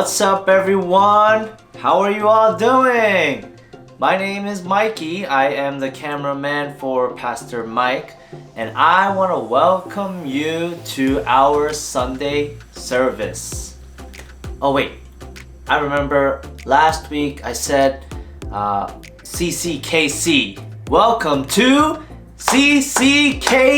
What's up, everyone? How are you all doing? My name is Mikey. I am the cameraman for Pastor Mike, and I want to welcome you to our Sunday service. Oh wait, I remember last week I said CCKC. Welcome to CCKC.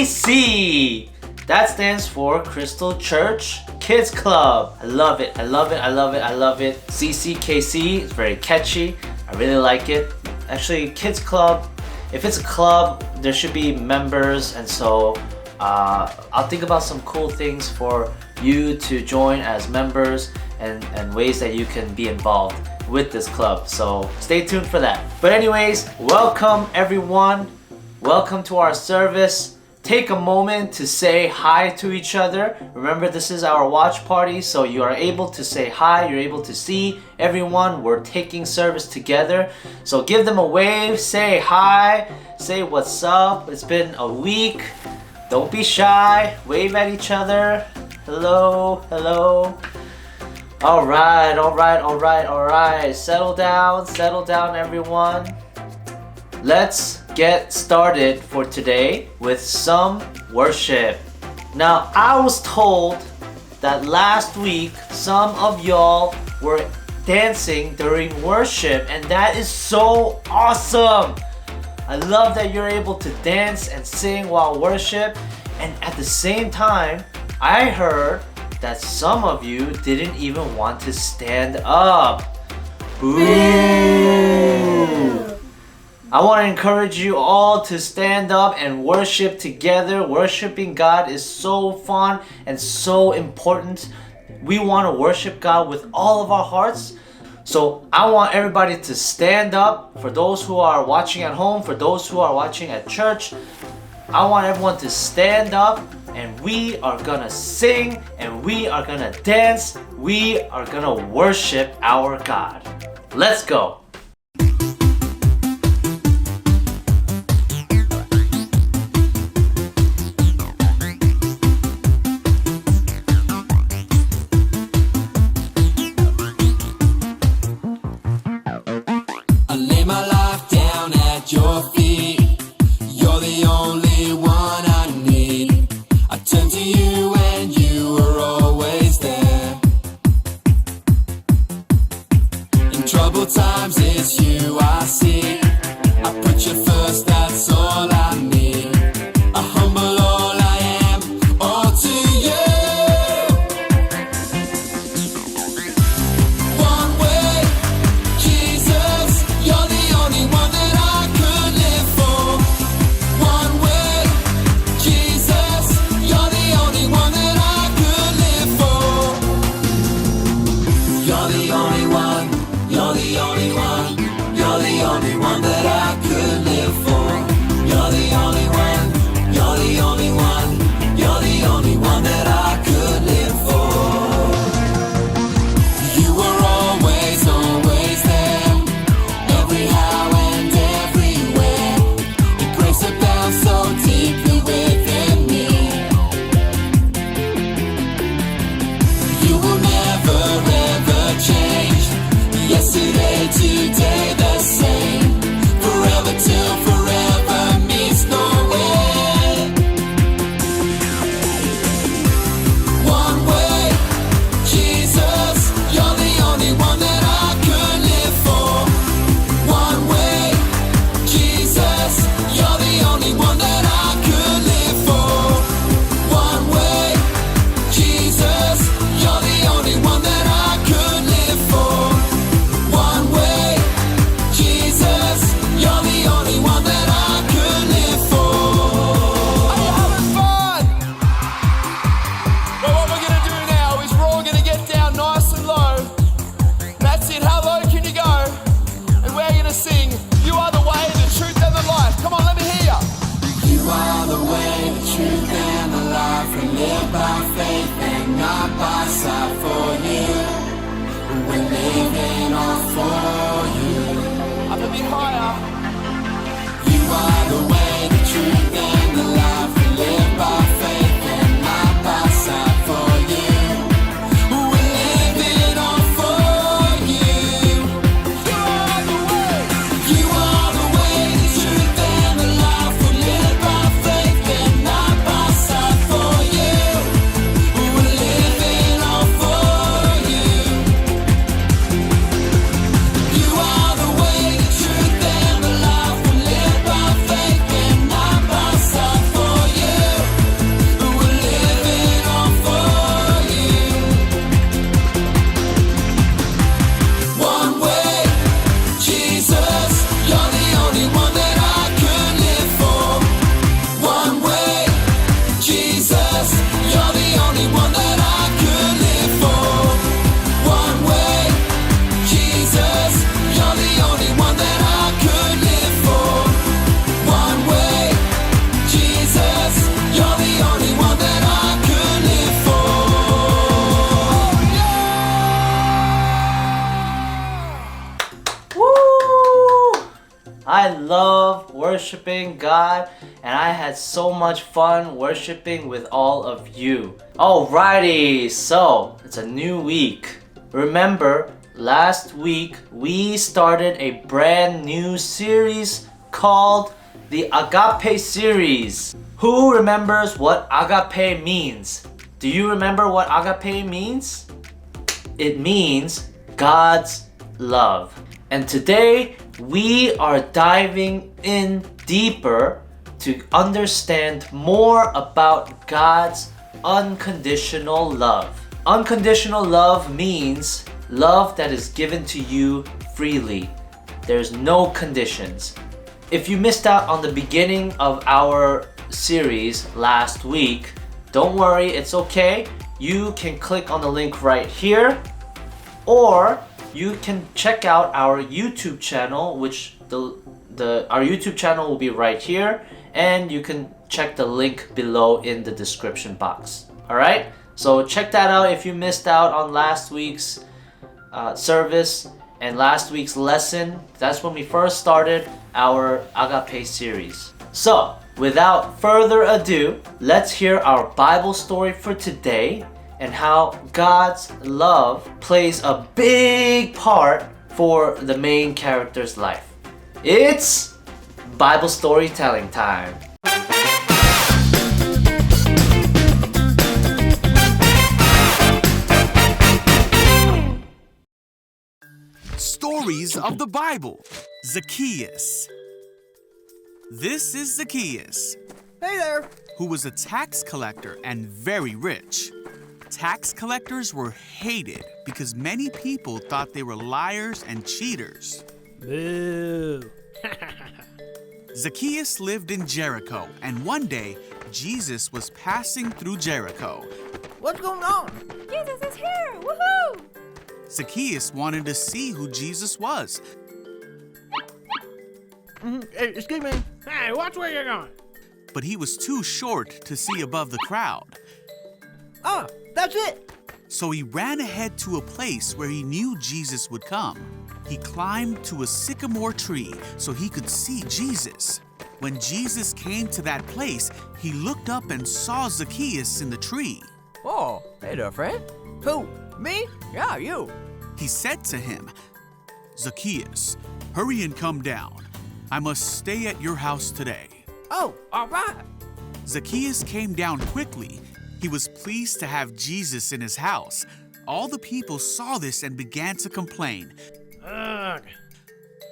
That stands for Crystal Church Kids Club. I love it. I love it. I love it. I love it. CCKC is very catchy. I really like it. Actually, Kids Club, if it's a club, there should be members, and so I'll think about some cool things for you to join as members and ways that you can be involved with this club. So stay tuned for that. But anyways, welcome everyone. Welcome to our service. Take a moment to say hi to each other. Remember, this is our watch party, so you are able to say hi. You're able to see everyone. We're taking service together. So give them a wave, say hi, say what's up. It's been a week. Don't be shy. Wave at each other. Hello, hello. All right. Settle down, everyone. Let's get started for today with some worship. Now, I was told that last week some of y'all were dancing during worship, and that is so awesome. I love that you're able to dance and sing while worship, and at the same time, I heard that some of you didn't even want to stand up. Boo! I want to encourage you all to stand up and worship together. Worshiping God is so fun and so important. We want to worship God with all of our hearts. So I want everybody to stand up. For those who are watching at home, for those who are watching at church, I want everyone to stand up, and we are gonna sing, and we are gonna dance. We are gonna worship our God. Let's go. Your feet, you're the only one I need. I turn to you and you are always there. In troubled times worshiping God, and I had so much fun worshiping with all of you. Alrighty, so it's a new week. Remember, last week we started a brand new series called the AGAPE series. Who remembers what AGAPE means? Do you remember what AGAPE means? It means God's love. And today we are diving in deeper to understand more about God's unconditional love. Unconditional love means love that is given to you freely. There's no conditions. If you missed out on the beginning of our series last week, don't worry, it's okay. You can click on the link right here, or you can check out our YouTube channel, which our YouTube channel will be right here, and you can check the link below in the description box. Alright? So check that out if you missed out on last week's service and last week's lesson. That's when we first started our AGAPE series. So, without further ado, let's hear our Bible story for today and how God's love plays a big part for the main character's life. It's Bible storytelling time. Stories of the Bible. Zacchaeus. This is Zacchaeus. Hey there! Who was a tax collector and very rich. Tax collectors were hated because many people thought they were liars and cheaters. Boo! Zacchaeus lived in Jericho, and one day, Jesus was passing through Jericho. What's going on? Jesus is here! Woohoo! Zacchaeus wanted to see who Jesus was. Hey, excuse me. Hey, watch where you're going. But he was too short to see above the crowd. Ah, that's it! So he ran ahead to a place where he knew Jesus would come. He climbed to a sycamore tree so he could see Jesus. When Jesus came to that place, he looked up and saw Zacchaeus in the tree. Oh, hey there, friend. Who? Me? Yeah, you. He said to him, Zacchaeus, hurry and come down. I must stay at your house today. Oh, all right. Zacchaeus came down quickly. He was pleased to have Jesus in his house. All the people saw this and began to complain. Ugh.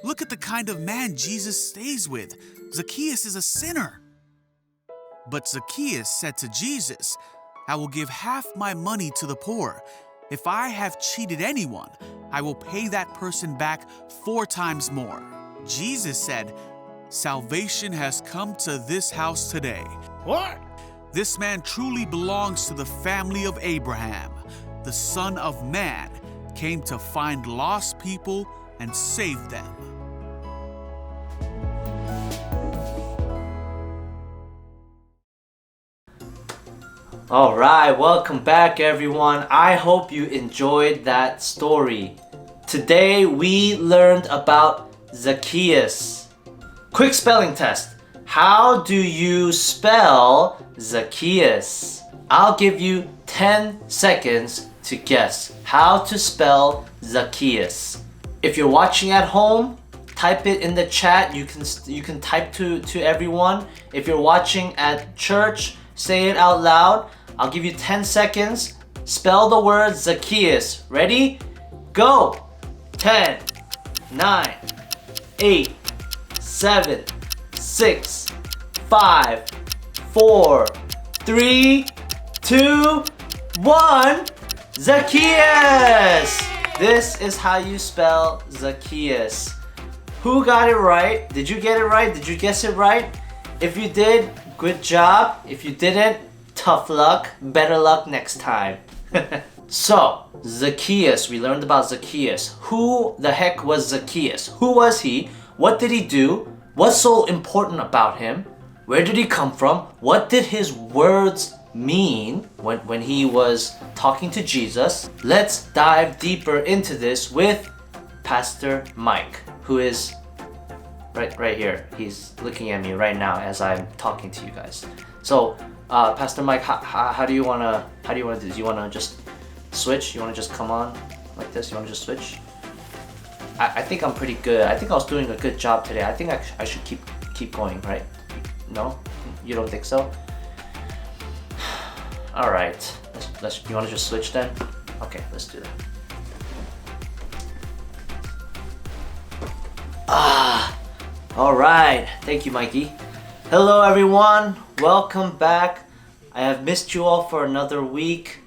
Look at the kind of man Jesus stays with. Zacchaeus is a sinner. But Zacchaeus said to Jesus, I will give half my money to the poor. If I have cheated anyone, I will pay that person back 4 times more. Jesus said, Salvation has come to this house today. What? This man truly belongs to the family of Abraham. The Son of Man came to find lost people and save them. Alright, welcome back everyone. I hope you enjoyed that story. Today we learned about Zacchaeus. Quick spelling test. How do you spell Zacchaeus? I'll give you 10 seconds to guess how to spell Zacchaeus. If you're watching at home, type it in the chat. You can type to everyone. If you're watching at church, say it out loud. I'll give you 10 seconds. Spell the word Zacchaeus. Ready? Go! 10, 9, 8, 7, 6, 5, 4, 3, 2, 1. Zacchaeus! This is how you spell Zacchaeus. Who got it right? Did you get it right? Did you guess it right? If you did, good job. If you didn't, tough luck. Better luck next time. So, Zacchaeus, we learned about Zacchaeus. Who the heck was Zacchaeus? Who was he? What did he do? What's so important about him? Where did he come from? What did his words mean when he was talking to Jesus? Let's dive deeper into this with Pastor Mike, who is right here. He's looking at me right now as I'm talking to you guys. So, Pastor Mike, how do you wanna do this? You wanna just switch? You wanna just come on like this? You wanna just switch? I think I'm pretty good. I think I was doing a good job today. I think I should keep going, right? No, you don't think so? All right. You wanna just switch then? Okay, let's do that. All right. Thank you, Mikey. Hello, everyone. Welcome back. I have missed you all for another week.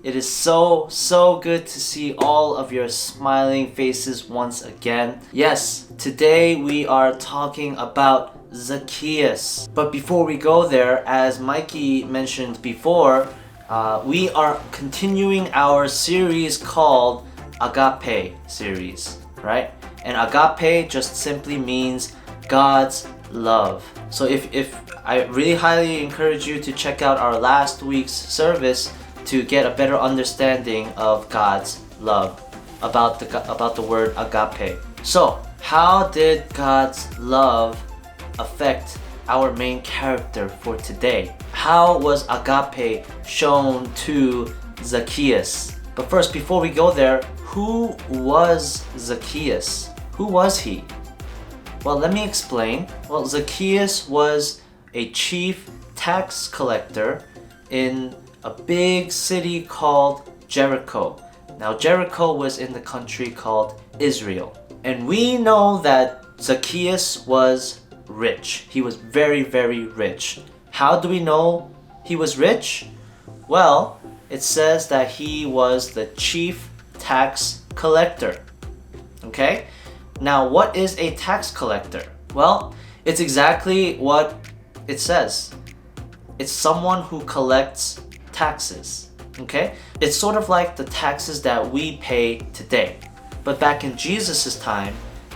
It is so good to see all of your smiling faces once again. Yes, today we are talking about Zacchaeus. But before we go there, as Mikey mentioned before, we are continuing our series called AGAPE series, right? And AGAPE just simply means God's love. So if I really highly encourage you to check out our last week's service to get a better understanding of God's love, about the word AGAPE. So, how did God's love affect our main character for today? How was AGAPE shown to Zacchaeus? But first, before we go there, who was Zacchaeus? Who was he? Well, let me explain. Well, Zacchaeus was a chief tax collector in a big city called Jericho. Now, Jericho was in the country called Israel. And we know that Zacchaeus was rich. He was very rich. How do we know he was rich? Well, it says that he was the chief tax collector. Okay? Now, what is a tax collector? Well, it's exactly what it says. It's someone who collects taxes. Okay? It's sort of like the taxes that we pay today. But back in Jesus' time,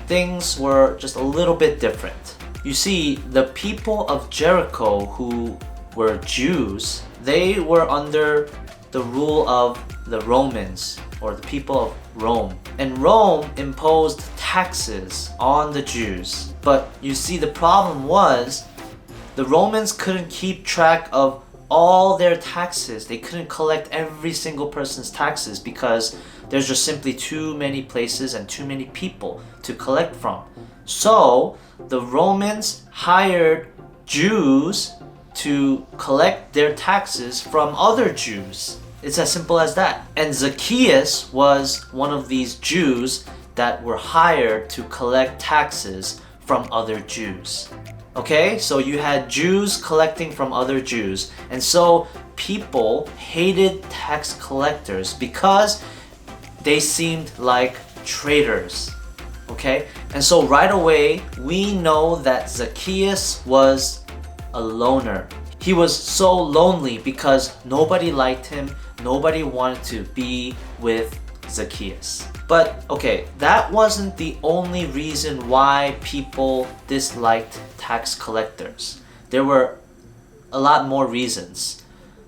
things were just a little bit different. You see, the people of Jericho who were Jews, they were under the rule of the Romans, or the people of Rome. And Rome imposed taxes on the Jews. But you see, the problem was the Romans couldn't keep track of all their taxes. They couldn't collect every single person's taxes because there's just simply too many places and too many people to collect from. So the Romans hired Jews to collect their taxes from other Jews. It's as simple as that. And Zacchaeus was one of these Jews that were hired to collect taxes from other Jews. Okay, so you had Jews collecting from other Jews. And so people hated tax collectors because they seemed like traitors. Okay, and so right away we know that Zacchaeus was a loner. He was so lonely because nobody liked him. Nobody wanted to be with Zacchaeus. But okay, that wasn't the only reason why people disliked tax collectors. There were a lot more reasons.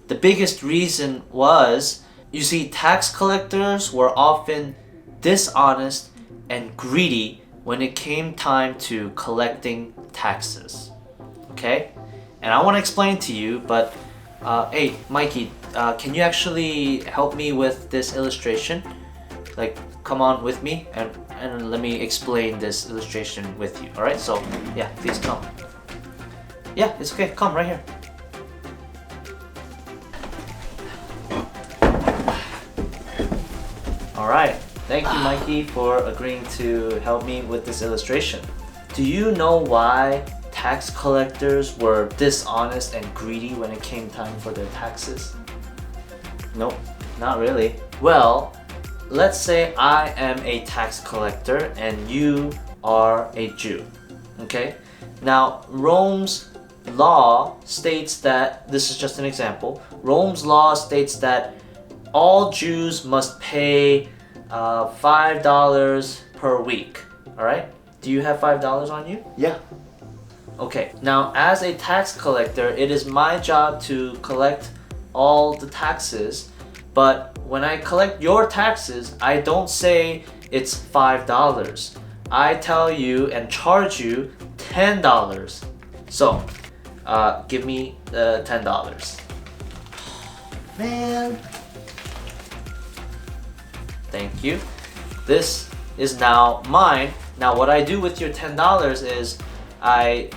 The biggest reason was, you see, tax collectors were often dishonest and greedy when it came time to collecting taxes. Okay? And I want to explain to you, but hey, Mikey, can you actually help me with this illustration? Like, come on with me and let me explain this illustration with you. Alright, so yeah, please come. Yeah, it's okay, come right here. Alright, thank you, Mikey, for agreeing to help me with this illustration. Do you know why tax collectors were dishonest and greedy when it came time for their taxes? Nope, not really. Well, let's say I am a tax collector and you are a Jew. Okay? Now, Rome's law states that, this is just an example, Rome's law states that all Jews must pay $5 per week. Alright? Do you have $5 on you? Yeah. Okay, now as a tax collector, it is my job to collect all the taxes, but when I collect your taxes, I don't say it's $5. I tell you and charge you $10. So, give me the $10. Man. Thank you. This is now mine. Now what I do with your $10 is I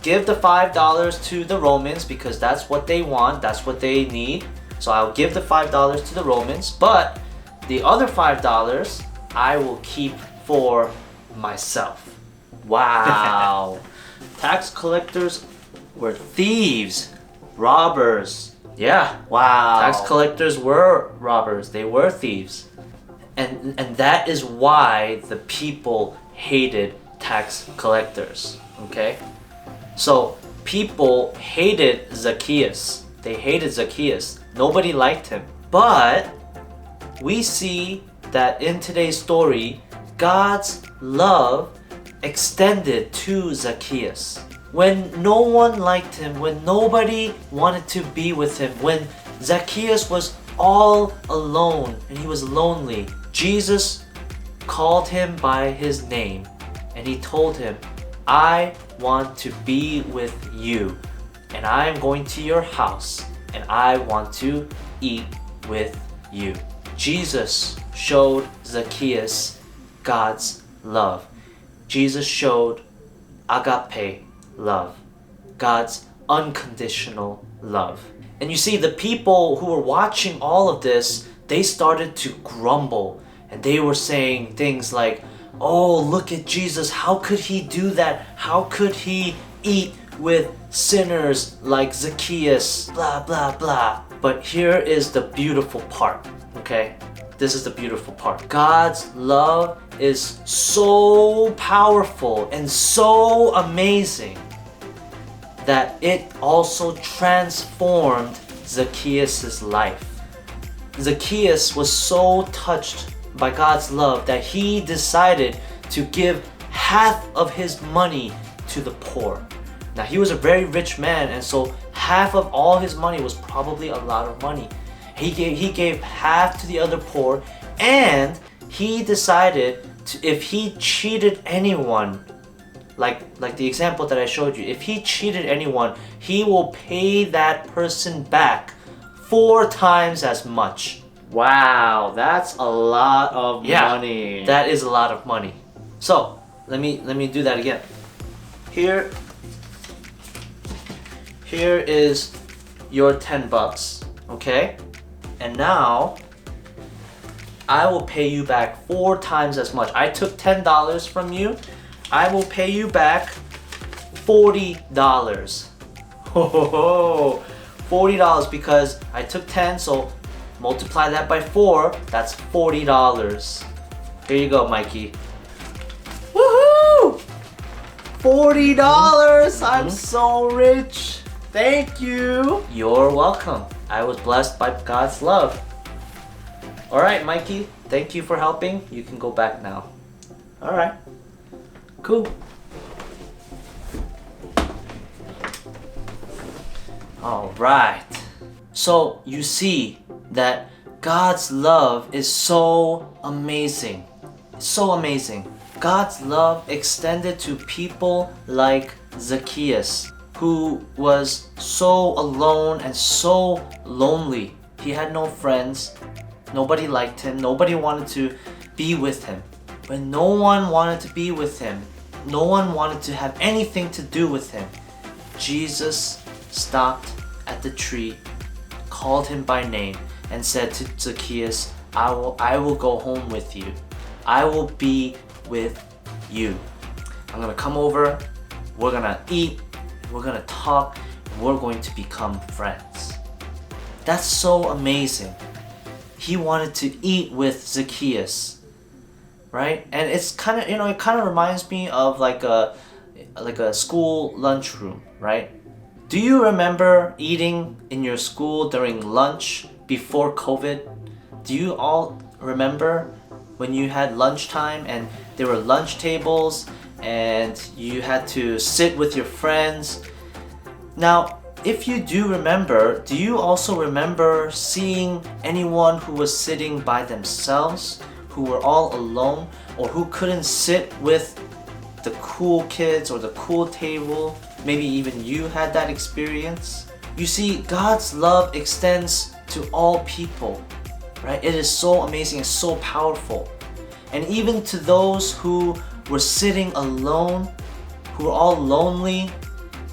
give the $5 to the Romans because that's what they want, that's what they need. So I'll give the $5 to the Romans, but the other $5 I will keep for myself. Wow. Tax collectors were thieves, robbers. Yeah. Wow. Tax collectors were robbers. They were thieves. And that is why the people hated tax collectors. Okay? So people hated Zacchaeus. They hated Zacchaeus. Nobody liked him. But we see that in today's story, God's love extended to Zacchaeus. When no one liked him, when nobody wanted to be with him, when Zacchaeus was all alone and he was lonely, Jesus called him by his name and he told him, I want to be with you and I am going to your house and I want to eat with you. Jesus showed Zacchaeus God's love. Jesus showed AGAPE love, God's unconditional love. And you see, the people who were watching all of this, they started to grumble and they were saying things like, oh, look at Jesus, how could he do that? How could he eat with sinners like Zacchaeus? Blah, blah, blah. But here is the beautiful part, okay? This is the beautiful part. God's love is so powerful and so amazing that it also transformed Zacchaeus' life. Zacchaeus was so touched by God's love that he decided to give half of his money to the poor. Now he was a very rich man, and so half of all his money was probably a lot of money. He gave half to the other poor, and he decided to, if he cheated anyone, like the example that I showed you, if he cheated anyone, he will pay that person back 4 times as much. Wow, that's a lot of money. That is a lot of money. So let me do that again. Here is your $10, okay? And now I will pay you back 4 times as much. I took $10 from you. I will pay you back $40. Oh, $40 because I took 10, so multiply that by 4, that's $40. Here you go, Mikey. Woohoo! $40! I'm so rich. Thank you. You're welcome. I was blessed by God's love. All right, Mikey, thank you for helping. You can go back now. All right. Cool. All right. So you see that God's love is so amazing. So amazing. God's love extended to people like Zacchaeus, who was so alone and so lonely. He had no friends. Nobody liked him. Nobody wanted to be with him. When no one wanted to be with him, no one wanted to have anything to do with him, Jesus stopped at the tree, called him by name, and said to Zacchaeus, I will go home with you. I will be with you. I'm gonna come over, we're gonna eat, we're gonna talk, and we're going to become friends. That's so amazing. He wanted to eat with Zacchaeus, right? And it's kind of, it kind of reminds me of like a school lunchroom, right? Do you remember eating in your school during lunch before COVID? Do you all remember when you had lunchtime and there were lunch tables and you had to sit with your friends? Now, if you do remember, do you also remember seeing anyone who was sitting by themselves, who were all alone, or who couldn't sit with the cool kids or the cool table. Maybe even you had that experience. You see, God's love extends to all people, right? It is so amazing and so powerful. And even to those who were sitting alone, who are all lonely,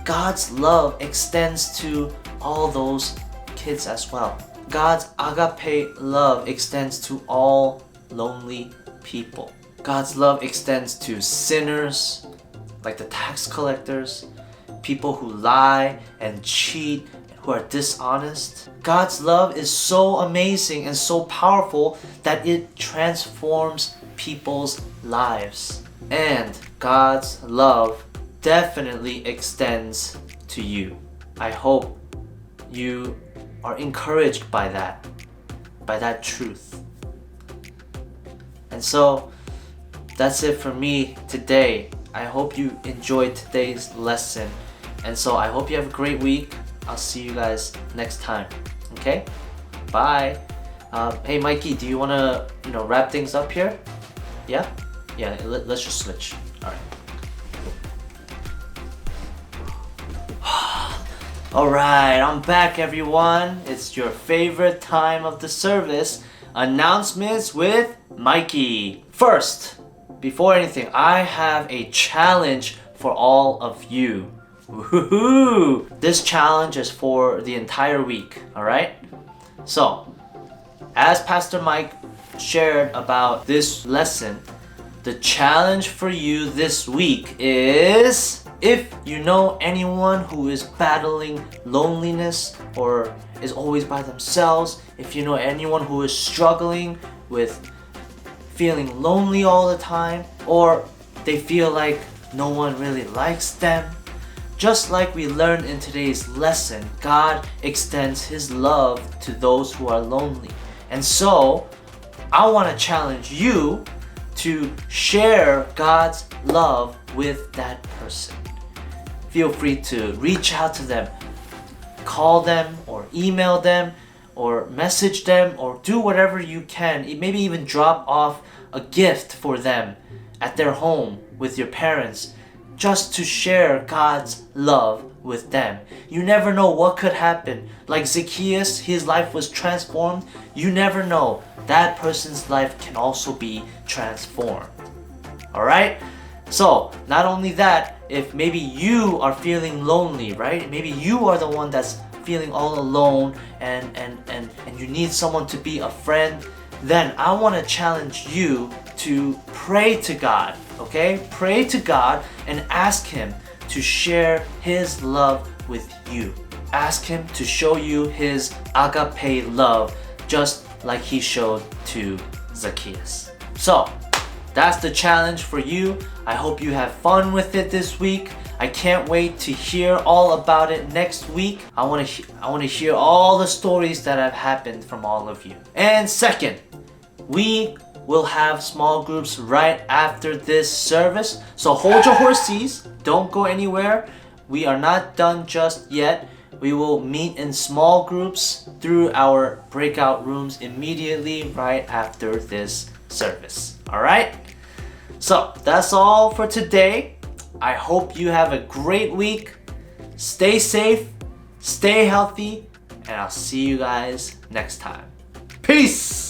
God's love extends to all those kids as well. God's agape love extends to all lonely people. God's love extends to sinners, like the tax collectors, people who lie and cheat, who are dishonest. God's love is so amazing and so powerful that it transforms people's lives. And God's love definitely extends to you. I hope you are encouraged by that truth. And so that's it for me today. I hope you enjoyed today's lesson. And so I hope you have a great week. I'll see you guys next time. Okay? Bye. Hey Mikey, do you want to wrap things up here? Yeah? Yeah, let's just switch. Alright. Alright, I'm back everyone. It's your favorite time of the service. Announcements with Mikey. First, before anything, I have a challenge for all of you. Woohoo! This challenge is for the entire week, alright? So, as Pastor Mike shared about this lesson, the challenge for you this week is, if you know anyone who is battling loneliness or is always by themselves, if you know anyone who is struggling with feeling lonely all the time, or they feel like no one really likes them, just like we learned in today's lesson, God extends His love to those who are lonely. And so, I want to challenge you to share God's love with that person. Feel free to reach out to them, call them or email them or message them or do whatever you can. Maybe even drop off a gift for them at their home with your parents, just to share God's love with them. You never know what could happen. Like Zacchaeus, his life was transformed. You never know. That person's life can also be transformed. Alright? So, not only that, if maybe you are feeling lonely, right? Maybe you are the one that's feeling all alone and you need someone to be a friend, then I want to challenge you to pray to God, okay? Pray to God and ask Him to share His love with you. Ask Him to show you His agape love, just like He showed to Zacchaeus. So, that's the challenge for you. I hope you have fun with it this week. I can't wait to hear all about it next week. I want to hear all the stories that have happened from all of you. And second, we will have small groups right after this service. So hold your horses. Don't go anywhere. We are not done just yet. We will meet in small groups through our breakout rooms immediately right after this service. Alright? So that's all for today. I hope you have a great week. Stay safe, stay healthy, and I'll see you guys next time. Peace!